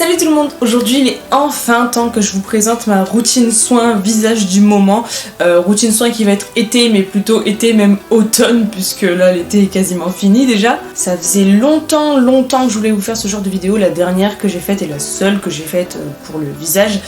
Salut tout le monde, aujourd'hui il est enfin temps que je vous présente ma routine soin visage du moment. Routine soin qui va être été, mais plutôt été même automne, puisque là l'été est quasiment fini déjà. Ça faisait longtemps que je voulais vous faire ce genre de vidéo. La dernière que j'ai faite et la seule que j'ai faite pour le visage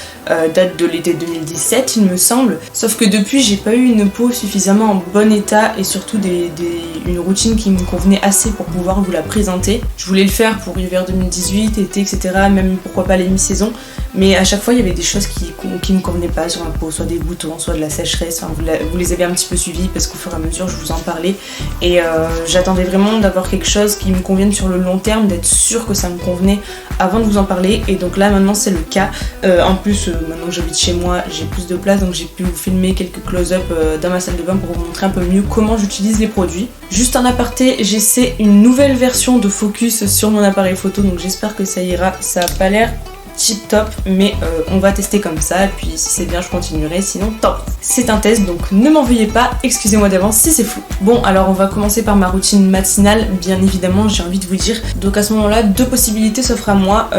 date de l'été 2017 il me semble. Sauf que depuis j'ai pas eu une peau suffisamment en bon état et surtout une routine qui me convenait assez pour pouvoir vous la présenter. Je voulais le faire pour hiver 2018, été, etc. Même pourquoi pas les mi-saisons, mais à chaque fois il y avait des choses qui me convenaient pas sur ma peau, soit des boutons, soit de la sécheresse. Enfin, vous les avez un petit peu suivis parce qu'au fur et à mesure je vous en parlais et j'attendais vraiment d'avoir quelque chose qui me convienne sur le long terme, d'être sûre que ça me convenait avant de vous en parler, et donc là maintenant c'est le cas. En plus maintenant que j'habite chez moi j'ai plus de place, donc j'ai pu vous filmer quelques close-up dans ma salle de bain pour vous montrer un peu mieux comment j'utilise les produits. Juste en aparté, j'essaie une nouvelle version de focus sur mon appareil photo, donc j'espère que ça ira. Ça a pas l'air tip top, mais on va tester comme ça, et puis si c'est bien je continuerai, sinon tant pis. C'est un test, donc ne m'en veuillez pas, excusez-moi d'avance si c'est flou. Bon, alors on va commencer par ma routine matinale, bien évidemment, j'ai envie de vous dire. Donc à ce moment là, deux possibilités s'offrent à moi.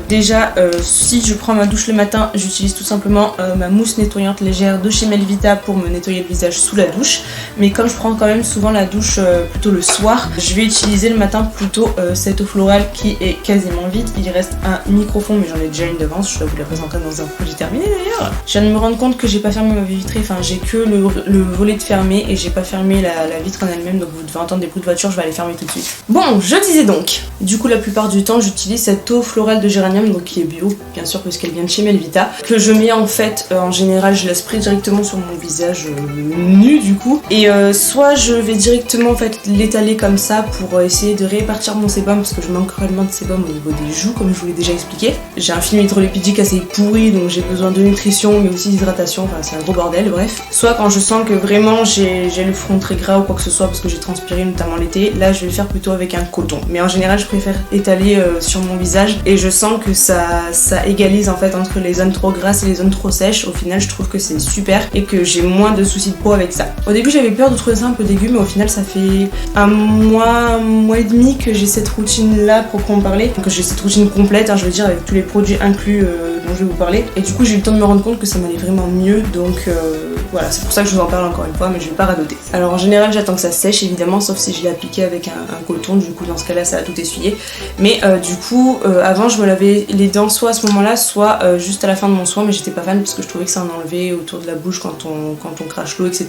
Déjà, si je prends ma douche le matin, j'utilise tout simplement ma mousse nettoyante légère de chez Melvita pour me nettoyer le visage sous la douche, mais comme je prends quand même souvent la douche plutôt le soir, je vais utiliser le matin plutôt cette eau florale qui est quasiment vide. Il reste un micro-fond, mais j'en ai déjà une devance, je dois vous la présenter dans un projet terminé d'ailleurs. Je viens de me rendre compte que j'ai pas fermé ma baie vitrée, enfin j'ai que le volet de fermé et j'ai pas fermé la vitre en elle-même, donc vous devez entendre des bruits de voiture, je vais aller fermer tout de suite. Bon, je disais donc, du coup la plupart du temps j'utilise cette eau florale de géranium, donc qui est bio bien sûr puisqu'elle vient de chez Melvita, que je mets en fait en général, je la spray directement sur mon visage nu du coup, et soit je vais directement en fait l'étaler comme ça pour essayer de répartir mon sébum, parce que je manque réellement de sébum au niveau des joues comme je vous l'ai déjà expliqué. J'ai un film hydrolipidique assez pourri, donc j'ai besoin de nutrition mais aussi d'hydratation, enfin c'est un gros bordel, bref. Soit quand je sens que vraiment j'ai le front très gras ou quoi que ce soit parce que j'ai transpiré notamment l'été, là je vais le faire plutôt avec un coton. Mais en général je préfère étaler sur mon visage, et je sens que ça égalise en fait entre les zones trop grasses et les zones trop sèches. Au final je trouve que c'est super et que j'ai moins de soucis de peau avec ça. Au début j'avais peur de trouver ça un peu dégueu, mais au final ça fait un mois et demi que j'ai cette routine là proprement parler, que j'ai cette routine complète, hein, je veux dire avec tous les produits inclus dont je vais vous parler, et du coup j'ai eu le temps de me rendre compte que ça m'allait vraiment mieux, donc voilà, c'est pour ça que je vous en parle encore une fois, mais je vais pas radoter. Alors en général j'attends que ça sèche évidemment, sauf si je l'ai appliqué avec un coton, du coup dans ce cas là ça a tout essuyé, mais du coup avant je me lavais les dents soit à ce moment là, soit juste à la fin de mon soin, mais j'étais pas fan parce que je trouvais que ça en enlevait autour de la bouche quand on crache l'eau, etc.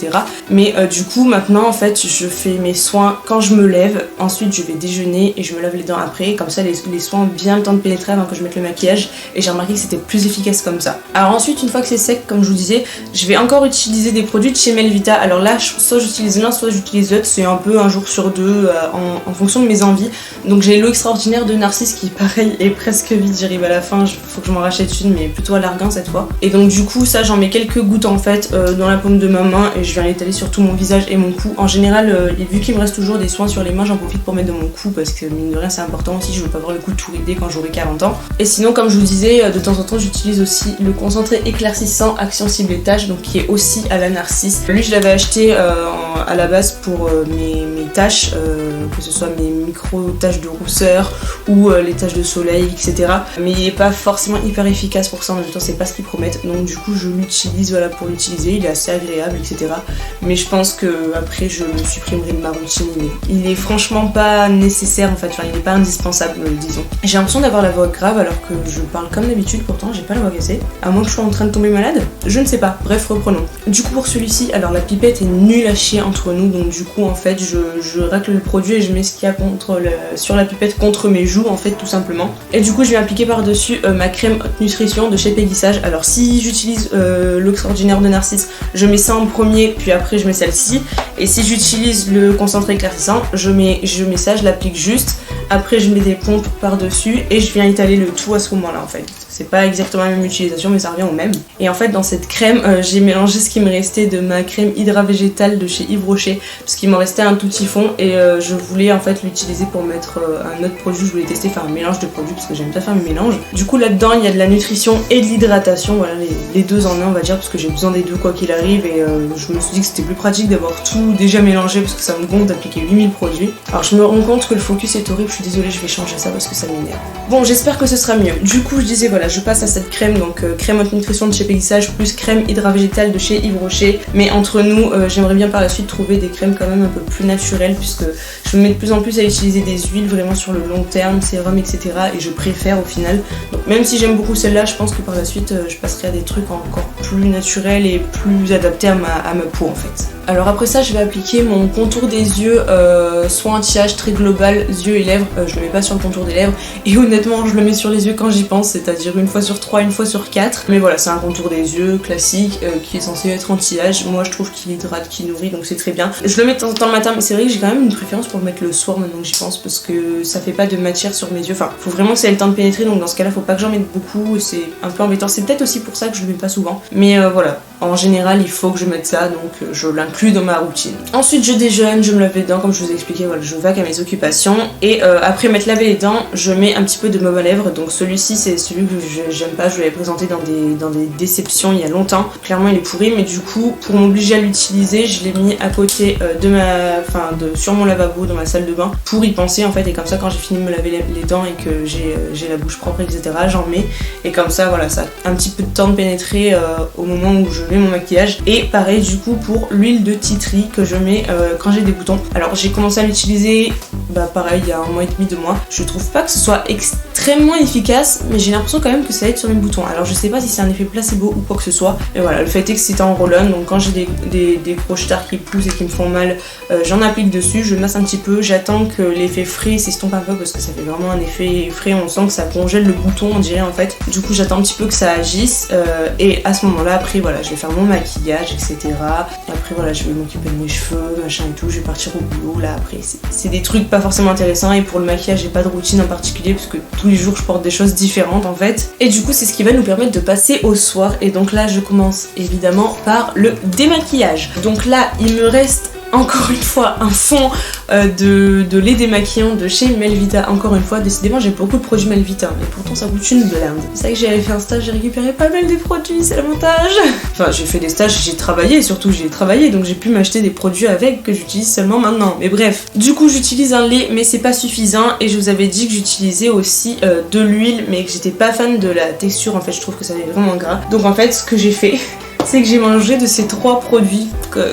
Mais du coup maintenant en fait je fais mes soins quand je me lève, ensuite je vais déjeuner et je me lave les dents après, comme ça les soins ont bien le temps de pénétrer avant que je mette le maquillage, et j'ai remarqué que c'était plus efficace comme ça. Alors ensuite, une fois que c'est sec, comme je vous disais, je vais encore utiliser des produits de chez Melvita. Alors là soit j'utilise l'un, soit j'utilise l'autre, c'est un peu un jour sur deux en fonction de mes envies. Donc j'ai l'eau extraordinaire de Narcisse qui pareil est presque vide, j'arrive à la fin, faut que je m'en rachète une, mais plutôt à l'argan cette fois. Et donc du coup ça j'en mets quelques gouttes en fait dans la paume de ma main, et je viens l'étaler sur tout mon visage et mon cou. En général vu qu'il me reste toujours des soins sur les mains, j'en profite pour mettre dans mon cou parce que mine de rien c'est important aussi, je veux pas avoir le cou tout ridé quand j'aurai 40 ans. Et sinon comme je vous disais, de temps en temps j'utilise aussi le concentré éclaircissant Action Cible et Taches, donc qui est aussi à la Narcisse. Lui je l'avais acheté à la base pour mes taches, que ce soit mes micro taches de rousseur ou les taches de soleil, etc. Mais il est pas forcément hyper efficace pour ça, en même temps c'est pas ce qu'ils promettent, donc du coup je l'utilise voilà pour l'utiliser, il est assez agréable, etc. Mais je pense que après je le supprimerai de ma routine, il est franchement pas nécessaire en fait, enfin il est pas indispensable disons. J'ai l'impression d'avoir la voix grave alors que je parle comme d'habitude, pourtant j'ai pas la voix cassée, à moins que je sois en train de tomber malade, je ne sais pas, bref reprenons. Du coup pour celui-ci, alors la pipette est nulle à chier entre nous, donc du coup en fait je racle le produit et je mets ce qu'il y a sur la pipette contre mes joues en fait tout simplement. Et du coup je vais appliquer par dessus ma crème haute nutrition de chez Pégissage. Alors si j'utilise l'eau extraordinaire de Narcisse, je mets ça en premier puis après je mets celle-ci, et si j'utilise le concentré éclaircissant je mets ça, je l'applique juste, après je mets des pompes par dessus et je viens étaler le tout à ce moment là en fait. c'est pas exactement la même utilisation mais ça revient au même. Et en fait dans cette crème j'ai mélangé ce qui me restait de ma crème Hydra Végétale de chez Yves Rocher parce qu'il m'en restait un tout petit fond et je voulais en fait l'utiliser pour mettre un autre produit. Je voulais tester faire un mélange de produits parce que j'aime bien faire mes mélanges. Du coup là-dedans il y a de la nutrition et de l'hydratation, voilà les deux en un on va dire parce que j'ai besoin des deux quoi qu'il arrive et je me suis dit que c'était plus pratique d'avoir tout déjà mélangé parce que ça me gonfle d'appliquer 8000 produits. Alors je me rends compte que le focus est horrible, je suis désolée, je vais changer ça parce que ça m'énerve. Bon j'espère que ce sera mieux. Du coup je disais voilà je passe à cette crème donc crème haute nutrition de chez Pélissage plus crème Hydra Végétale de chez Yves Rocher, mais entre nous j'aimerais bien par la suite trouver des crèmes quand même un peu plus naturelles puisque je me mets de plus en plus à utiliser des huiles vraiment sur le long terme, sérum etc. et je préfère au final. Donc même si j'aime beaucoup celle-là, je pense que par la suite je passerai à des trucs encore plus naturels et plus adaptés à ma peau en fait. Alors après ça je vais appliquer mon contour des yeux, soin anti-âge très global, yeux et lèvres, je le mets pas sur le contour des lèvres et honnêtement je le mets sur les yeux quand j'y pense, c'est-à-dire une fois sur 3, une fois sur 4. Mais voilà c'est un contour des yeux classique qui est censé être anti-âge, moi je trouve qu'il hydrate, qu'il nourrit donc c'est très bien. Je le mets de temps en temps le matin mais c'est vrai que j'ai quand même une préférence pour le mettre le soir maintenant que j'y pense parce que ça fait pas de matière sur mes yeux, enfin faut vraiment que ça ait le temps de pénétrer donc dans ce cas là faut pas que j'en mette beaucoup, c'est un peu embêtant, c'est peut-être aussi pour ça que je le mets pas souvent mais voilà. En général, il faut que je mette ça, donc je l'inclus dans ma routine. Ensuite, je déjeune, je me lave les dents, comme je vous ai expliqué, voilà, je vaque à mes occupations. Et après m'être lavé les dents, je mets un petit peu de baume à lèvres. Donc celui-ci, c'est celui que j'aime pas, je l'avais présenté dans des déceptions il y a longtemps. Clairement, il est pourri, mais du coup, pour m'obliger à l'utiliser, je l'ai mis à côté sur mon lavabo, dans ma salle de bain, pour y penser en fait. Et comme ça, quand j'ai fini de me laver les dents et que j'ai la bouche propre, etc., j'en mets. Et comme ça, voilà, ça a un petit peu de temps de pénétrer au moment où je mets mon maquillage. Et pareil du coup pour l'huile de tea tree que je mets quand j'ai des boutons. Alors j'ai commencé à l'utiliser pareil il y a 1 mois et demi, 2 mois. Je trouve pas que ce soit extrêmement efficace mais j'ai l'impression quand même que ça aide sur mes boutons. Alors je sais pas si c'est un effet placebo ou quoi que ce soit. Et voilà, le fait est que c'est en roll-on donc quand j'ai des crochetards qui poussent et qui me font mal, j'en applique dessus, je masse un petit peu, j'attends que l'effet frais s'estompe un peu parce que ça fait vraiment un effet frais, on sent que ça congèle le bouton on dirait en fait. Du coup j'attends un petit peu que ça agisse et à ce moment là après voilà je vais faire mon maquillage etc. Et après voilà je vais m'occuper de mes cheveux machin et tout, je vais partir au boulot là après c'est des trucs pas forcément intéressants et pour le maquillage j'ai pas de routine en particulier parce que tous les jours je porte des choses différentes en fait et du coup c'est ce qui va nous permettre de passer au soir et donc là je commence évidemment par le démaquillage. Donc là il me reste encore une fois un fond de lait démaquillant de chez Melvita. Encore une fois, décidément j'ai beaucoup de produits Melvita mais pourtant ça coûte une blinde. C'est vrai que j'avais fait un stage, j'ai récupéré pas mal de produits, c'est l'avantage. Enfin j'ai fait des stages, j'ai travaillé donc j'ai pu m'acheter des produits avec que j'utilise seulement maintenant. Mais bref, du coup j'utilise un lait mais c'est pas suffisant et je vous avais dit que j'utilisais aussi de l'huile mais que j'étais pas fan de la texture en fait, je trouve que ça avait vraiment gras. Donc en fait ce que j'ai fait c'est que j'ai mangé de ces 3 produits.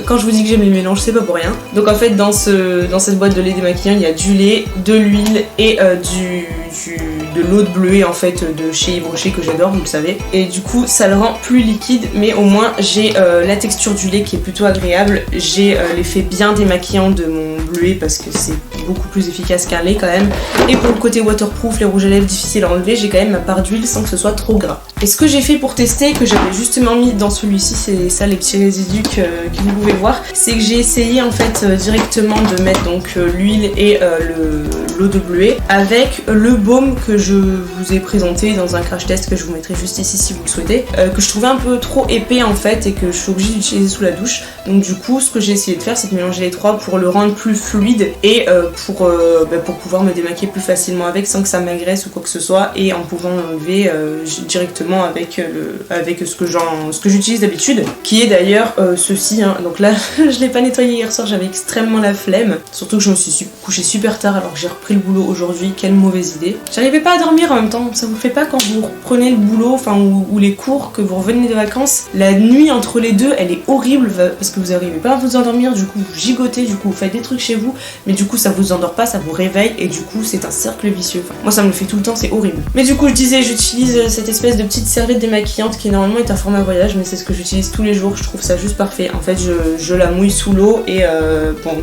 Quand je vous dis que j'aime les mélanges, c'est pas pour rien. Donc en fait, dans cette boîte de lait démaquillant, il y a du lait, de l'huile et de l'eau de bleuet en fait de chez Yves Rocher que j'adore, vous le savez. Et du coup, ça le rend plus liquide, mais au moins j'ai la texture du lait qui est plutôt agréable. J'ai l'effet bien démaquillant de mon bleuet parce que c'est beaucoup plus efficace qu'un lait quand même. Et pour le côté waterproof, les rouges à lèvres difficiles à enlever, j'ai quand même ma part d'huile sans que ce soit trop gras. Et ce que j'ai fait pour tester, que j'avais justement mis dans celui-ci, c'est ça les petits résidus que vous pouvez voir, c'est que j'ai essayé en fait directement de mettre donc l'huile et l'eau de bleuet avec le baume que je vous ai présenté dans un crash test que je vous mettrai juste ici si vous le souhaitez, que je trouvais un peu trop épais en fait et que je suis obligée d'utiliser sous la douche. Donc du coup ce que j'ai essayé de faire c'est de mélanger les 3 pour le rendre plus fluide et pour pouvoir me démaquiller plus facilement avec sans que ça m'agresse ou quoi que ce soit et en pouvant l'enlever directement avec ce que j'utilise d'habitude, qui est d'ailleurs ceci hein. Donc là je l'ai pas nettoyé hier soir, j'avais extrêmement la flemme, surtout que je me suis couchée super tard alors que j'ai repris le boulot aujourd'hui, quelle mauvaise idée. J'arrivais pas à dormir en même temps, ça vous fait pas quand vous reprenez le boulot ou les cours, que vous revenez de vacances, la nuit entre les deux elle est horrible parce que vous arrivez pas à vous endormir, du coup vous gigotez, du coup vous faites des trucs chez vous mais du coup ça vous endort pas, ça vous réveille et du coup c'est un cercle vicieux. Enfin, moi ça me le fait tout le temps, c'est horrible. Mais du coup je disais j'utilise cette espèce de petite serviette démaquillante qui normalement est un format voyage mais c'est ce que j'utilise tous les jours, je trouve ça juste parfait. En fait je la mouille sous l'eau et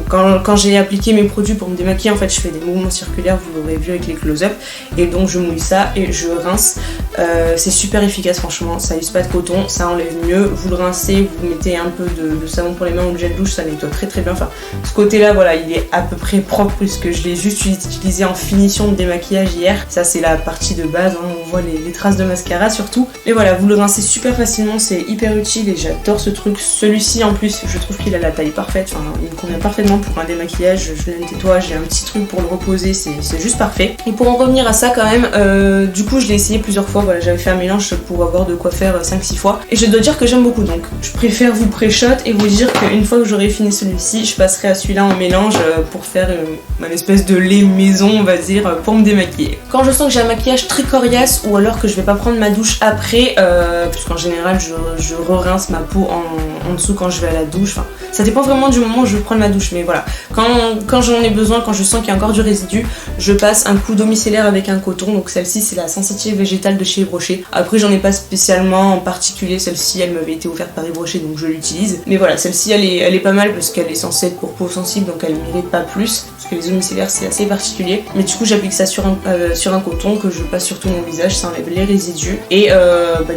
quand j'ai appliqué mes produits pour me démaquiller en fait je fais des mouvements circulaires, vous l'aurez vu avec les close-up et donc donc je mouille ça et je rince. C'est super efficace franchement, ça use pas de coton, ça enlève mieux, vous le rincez, vous mettez un peu de savon pour les mains ou de gel douche, ça nettoie très très bien. Enfin, ce côté là voilà, il est à peu près propre puisque je l'ai juste utilisé en finition de démaquillage hier. Ça c'est la partie de base, hein. On voit les traces de mascara surtout. Et voilà, vous le rincez super facilement, c'est hyper utile et j'adore ce truc. Celui-ci en plus, je trouve qu'il a la taille parfaite, enfin, il me convient parfaitement pour un démaquillage. Je le nettoie, j'ai un petit truc pour le reposer, c'est juste parfait. Et pour en revenir à ça quand même, du coup je l'ai essayé plusieurs fois, voilà, j'avais fait un mélange pour avoir de quoi faire 5-6 fois. Et je dois dire que j'aime beaucoup, donc je préfère vous pré-shot et vous dire qu'une fois que j'aurai fini celui-ci, je passerai à celui-là en mélange pour faire une espèce de lait maison, on va dire, pour me démaquiller. Quand je sens que j'ai un maquillage très coriace ou alors que je vais pas prendre ma douche après, puisqu'en général je re-rince ma peau en dessous quand je vais à la douche, enfin, ça dépend vraiment du moment où je vais prendre ma douche, mais voilà, quand j'en ai besoin, quand je sens qu'il y a encore du résidu, je passe un coup d'eau micellaire avec un coton. Donc celle-ci c'est la Sensitive végétale de chez Yves Rocher. Après j'en ai pas spécialement en particulier, celle-ci elle m'avait été offerte par Yves Rocher donc je l'utilise. Mais voilà, celle-ci elle est pas mal parce qu'elle est censée être pour peau sensible donc elle mérite pas plus. Parce que les eaux micellaires c'est assez particulier. Mais du coup j'applique ça sur un coton que je passe sur tout mon visage, ça enlève les résidus. Et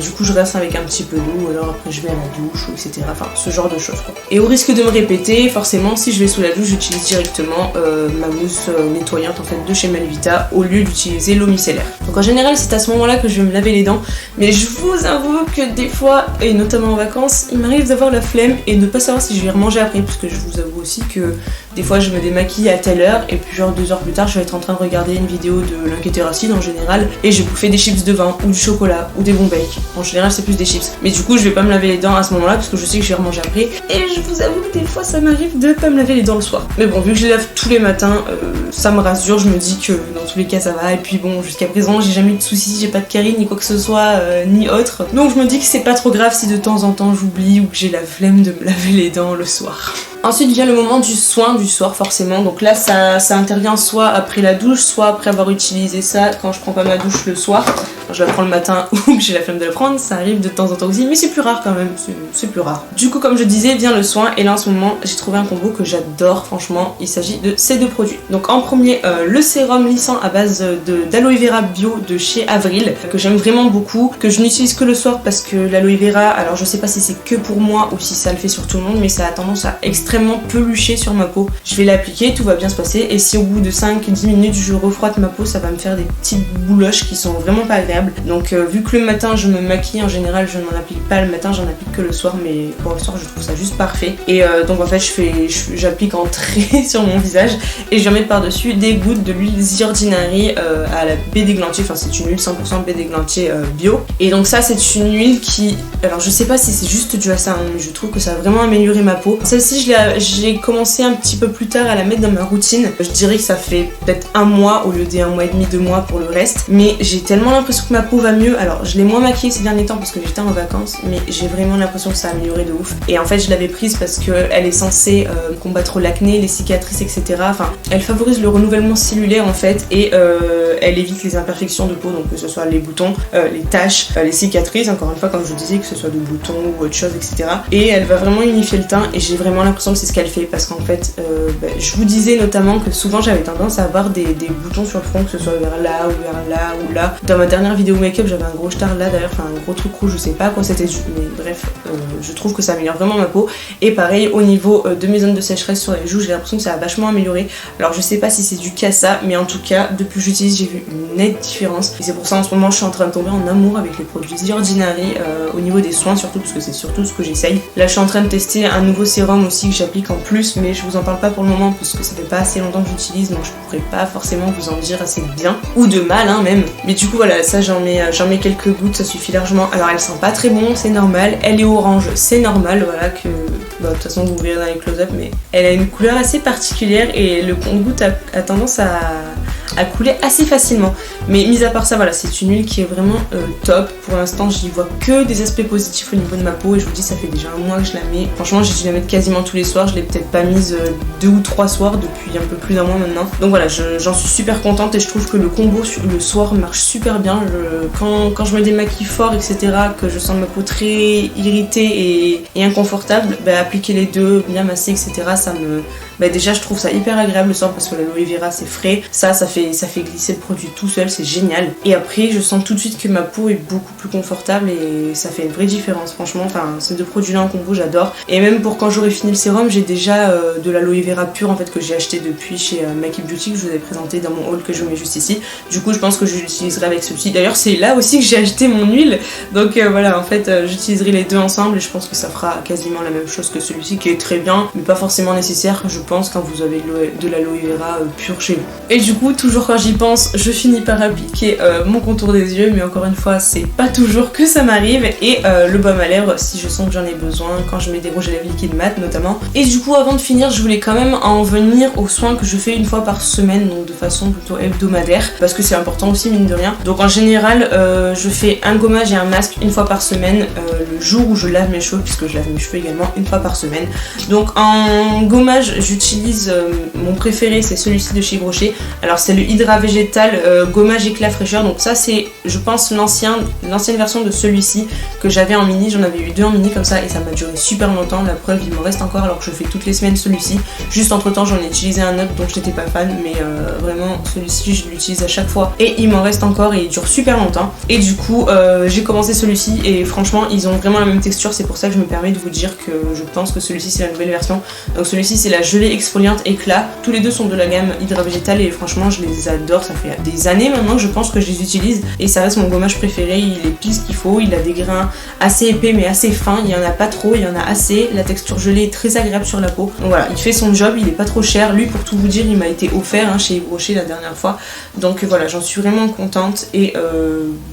du coup je reste avec un petit peu d'eau, alors après je vais à la douche, etc. Enfin ce genre de choses quoi. Et au risque de me répéter, forcément si je vais sous la douche j'utilise directement ma mousse nettoyante en fait de chez Melvita au lieu d'utiliser l'eau micellaire. Donc en général c'est à ce moment là que je vais me laver les dents, mais je vous avoue que des fois, et notamment en vacances, il m'arrive d'avoir la flemme et de pas savoir si je vais remanger après, parce que je vous avoue aussi que des fois je me démaquille à telle heure et puis genre 2 heures plus tard je vais être en train de regarder une vidéo de l'inquiétéracide en général et je vais bouffer des chips de vin ou du chocolat ou des bons bakes. En général c'est plus des chips, mais du coup je vais pas me laver les dents à ce moment là parce que je sais que je vais remanger après et je vous avoue que des fois ça m'arrive de pas me laver les dents le soir. Mais bon, vu que je les lave tous les matins, ça me rassure, je me dis que dans tous les cas ça va. Et puis bon, jusqu'à présent j'ai jamais eu de soucis, j'ai pas de carie ni quoi que ce soit, ni autre. Donc je me dis que c'est pas trop grave si de temps en temps j'oublie ou que j'ai la flemme de me laver les dents le soir. Ensuite vient le moment du soin du soir forcément, donc là ça intervient soit après la douche, soit après avoir utilisé ça quand je prends pas ma douche le soir, quand je la prends le matin ou que j'ai la flemme de la prendre, ça arrive de temps en temps aussi, mais c'est plus rare quand même, c'est plus rare. Du coup comme je disais vient le soin et là en ce moment j'ai trouvé un combo que j'adore franchement, il s'agit de ces deux produits. Donc en premier le sérum lissant à base d'aloe vera bio de chez Avril, que j'aime vraiment beaucoup, que je n'utilise que le soir parce que l'aloe vera, alors je sais pas si c'est que pour moi ou si ça le fait sur tout le monde, mais ça a tendance à extrêmement pelucher sur ma peau. Je vais l'appliquer, tout va bien se passer et si au bout de 5-10 minutes je refroide ma peau, ça va me faire des petites bouloches qui sont vraiment pas agréables. Donc vu que le matin je me maquille, en général je n'en applique pas le matin, j'en applique que le soir, mais pour le soir je trouve ça juste parfait. Et donc en fait j'applique en trait sur mon visage et je vais mettre par dessus des gouttes de l'huile The Ordinary à la baie d'églantier, enfin c'est une huile 100% baie d'églantier bio. Et donc ça c'est une huile qui, alors je sais pas si c'est juste dû à ça, hein, mais je trouve que ça a vraiment amélioré ma peau. Celle-ci j'ai commencé un petit peu plus tard à la mettre dans ma routine. Je dirais que ça fait peut-être 1 mois au lieu des 1 mois et demi, 2 mois pour le reste. Mais j'ai tellement l'impression que ma peau va mieux. Alors je l'ai moins maquillée ces derniers temps parce que j'étais en vacances, mais j'ai vraiment l'impression que ça a amélioré de ouf. Et en fait je l'avais prise parce qu'elle est censée combattre l'acné, les cicatrices, etc. Enfin, elle favorise le renouvellement cellulaire en fait et elle évite les imperfections de peau, donc que ce soit les boutons, les taches, les cicatrices, encore une fois comme je vous disais, que ce soit de boutons ou autre chose, etc. Et elle va vraiment unifier le teint et j'ai vraiment l'impression que c'est ce qu'elle fait parce qu'en fait je vous disais notamment que souvent j'avais tendance à avoir des boutons sur le front, que ce soit vers là ou vers là ou là. Dans ma dernière vidéo make-up j'avais un gros star là d'ailleurs, enfin un gros truc rouge, je sais pas à quoi c'était, mais bref je trouve que ça améliore vraiment ma peau. Et pareil au niveau de mes zones de sécheresse sur les joues, j'ai l'impression que ça a vachement amélioré. Alors je sais pas si c'est dû qu'à ça, mais en tout cas depuis que j'utilise j'ai vu une nette différence et c'est pour ça en ce moment je suis en train de tomber en amour avec les produits The Ordinary au niveau des soins surtout, parce que c'est surtout ce que j'essaye. Là je suis en train de tester un nouveau sérum aussi que j'applique en plus, mais je vous en parle pas pour le moment parce que ça fait pas assez longtemps que j'utilise, donc je pourrais pas forcément vous en dire assez bien ou de mal hein, même. Mais du coup voilà, ça j'en mets quelques gouttes, ça suffit largement. Alors elle sent pas très bon, c'est normal, elle est orange, c'est normal, voilà, que de toute façon vous verrez dans les close-up, mais elle a une couleur assez particulière et le compte-goutte a tendance à couler assez facilement. Mais mis à part ça, voilà, c'est une huile qui est vraiment top. Pour l'instant, j'y vois que des aspects positifs au niveau de ma peau et je vous dis, ça fait déjà 1 mois que je la mets. Franchement, j'ai dû la mettre quasiment tous les soirs. Je l'ai peut-être pas mise 2 ou 3 soirs depuis un peu plus d'1 mois maintenant. Donc voilà, j'en suis super contente et je trouve que le combo sur le soir marche super bien. Quand je me démaquille fort, etc., que je sens ma peau très irritée et inconfortable, bah, appliquer les deux, bien masser, etc., ça me... Bah déjà je trouve ça hyper agréable le soir parce que l'aloe vera c'est frais, ça fait ça fait glisser le produit tout seul, c'est génial. Et après je sens tout de suite que ma peau est beaucoup plus confortable et ça fait une vraie différence franchement. Enfin ces deux produits là en combo j'adore. Et même pour quand j'aurai fini le sérum, j'ai déjà de l'aloe vera pure en fait que j'ai acheté depuis chez Make It Beauty que je vous avais présenté dans mon haul que je mets juste ici. Du coup je pense que je l'utiliserai avec celui-ci. D'ailleurs c'est là aussi que j'ai acheté mon huile. Donc voilà en fait j'utiliserai les deux ensemble et je pense que ça fera quasiment la même chose que celui-ci qui est très bien mais pas forcément nécessaire je pense quand vous avez de l'aloe vera pure chez vous. Et du coup toujours quand j'y pense je finis par appliquer mon contour des yeux mais encore une fois c'est pas toujours que ça m'arrive et le baume à lèvres si je sens que j'en ai besoin quand je mets des rouges à lèvres liquides mat notamment. Et du coup avant de finir je voulais quand même en venir aux soins que je fais une fois par semaine donc de façon plutôt hebdomadaire parce que c'est important aussi mine de rien. Donc en général je fais un gommage et un masque une fois par semaine le jour où je lave mes cheveux puisque je lave mes cheveux également une fois par semaine. Donc en gommage j'utilise mon préféré c'est celui-ci de chez Yves Rocher. Alors c'est le Hydra Végétal gommage éclat fraîcheur donc ça c'est je pense l'ancienne version de celui-ci que j'avais en mini, j'en avais eu deux en mini comme ça et ça m'a duré super longtemps, la preuve il m'en reste encore alors que je fais toutes les semaines celui-ci. Juste entre temps j'en ai utilisé un autre donc j'étais pas fan mais vraiment celui-ci je l'utilise à chaque fois et il m'en reste encore et il dure super longtemps. Et du coup j'ai commencé celui-ci et franchement ils ont vraiment la même texture, c'est pour ça que je me permets de vous dire que je pense que celui-ci c'est la nouvelle version. Donc celui-ci c'est la gelée exfoliante éclat, tous les deux sont de la gamme Hydra Végétal et franchement je les adore, ça fait des années maintenant que je pense que je les utilise et ça reste mon gommage préféré, il est pile ce qu'il faut, il a des grains assez épais mais assez fins, il y en a pas trop, il y en a assez, la texture gelée est très agréable sur la peau. Donc voilà, il fait son job, il est pas trop cher, lui pour tout vous dire il m'a été offert chez Yves Rocher la dernière fois. Donc voilà, j'en suis vraiment contente et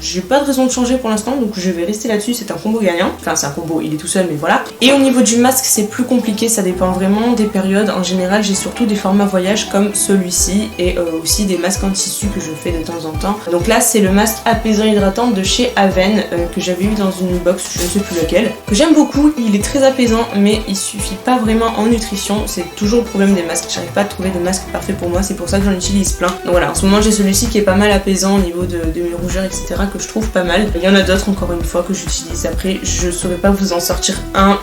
j'ai pas de raison de changer pour l'instant donc je vais rester là-dessus, c'est un combo gagnant. Enfin c'est un combo, il est tout seul mais voilà. Et au niveau du masque c'est plus compliqué, ça dépend vraiment des périodes. En général j'ai surtout des formats voyage comme celui-ci et aussi des masques en tissu que je fais de temps en temps. Donc là c'est le masque apaisant hydratant de chez Aven que j'avais eu dans une box, je ne sais plus laquelle, que j'aime beaucoup, il est très apaisant mais il suffit pas vraiment en nutrition, c'est toujours le problème des masques, j'arrive pas à trouver de masque parfait pour moi, c'est pour ça que j'en utilise plein. Donc voilà, en ce moment j'ai celui-ci qui est pas mal apaisant au niveau de mes rougeurs etc que je trouve pas mal. Il y en a d'autres encore une fois que j'utilise, après je saurais pas vous en sortir un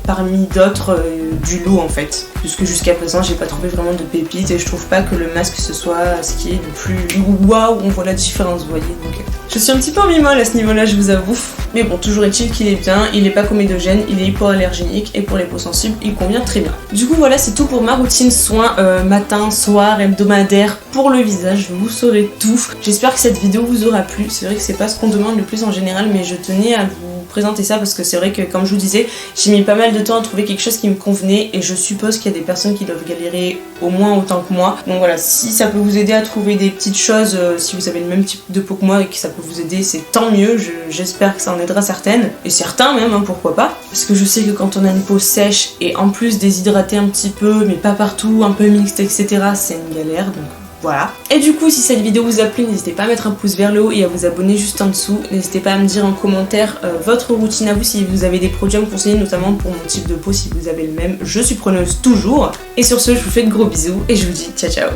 parmi d'autres du lot en fait, puisque jusqu'à présent j'ai pas trouvé vraiment de pépites et je trouve pas que le masque ce soit ce qui est le plus waouh, on voit la différence vous voyez. Donc je suis un petit peu en mi-molle à ce niveau là je vous avoue, mais bon toujours est-il qu'il est bien, il est pas comédogène, il est hypoallergénique et pour les peaux sensibles il convient très bien. Du coup voilà c'est tout pour ma routine soins matin, soir, hebdomadaire pour le visage, vous saurez tout. J'espère que cette vidéo vous aura plu, c'est vrai que c'est pas ce qu'on demande le plus en général mais je tenais à vous présenter ça parce que c'est vrai que comme je vous disais j'ai mis pas mal de temps à trouver quelque chose qui me convenait et je suppose qu'il y a des personnes qui doivent galérer au moins autant que moi. Donc voilà, si ça peut vous aider à trouver des petites choses, si vous avez le même type de peau que moi et que ça peut vous aider, c'est tant mieux, j'espère que ça en aidera certaines et certains même, pourquoi pas, parce que je sais que quand on a une peau sèche et en plus déshydratée un petit peu mais pas partout, un peu mixte etc, c'est une galère donc voilà. Et du coup si cette vidéo vous a plu n'hésitez pas à mettre un pouce vers le haut et à vous abonner juste en dessous. N'hésitez pas à me dire en commentaire votre routine à vous, si vous avez des produits à me conseiller notamment pour mon type de peau si vous avez le même, je suis preneuse toujours. Et sur ce je vous fais de gros bisous et je vous dis ciao ciao.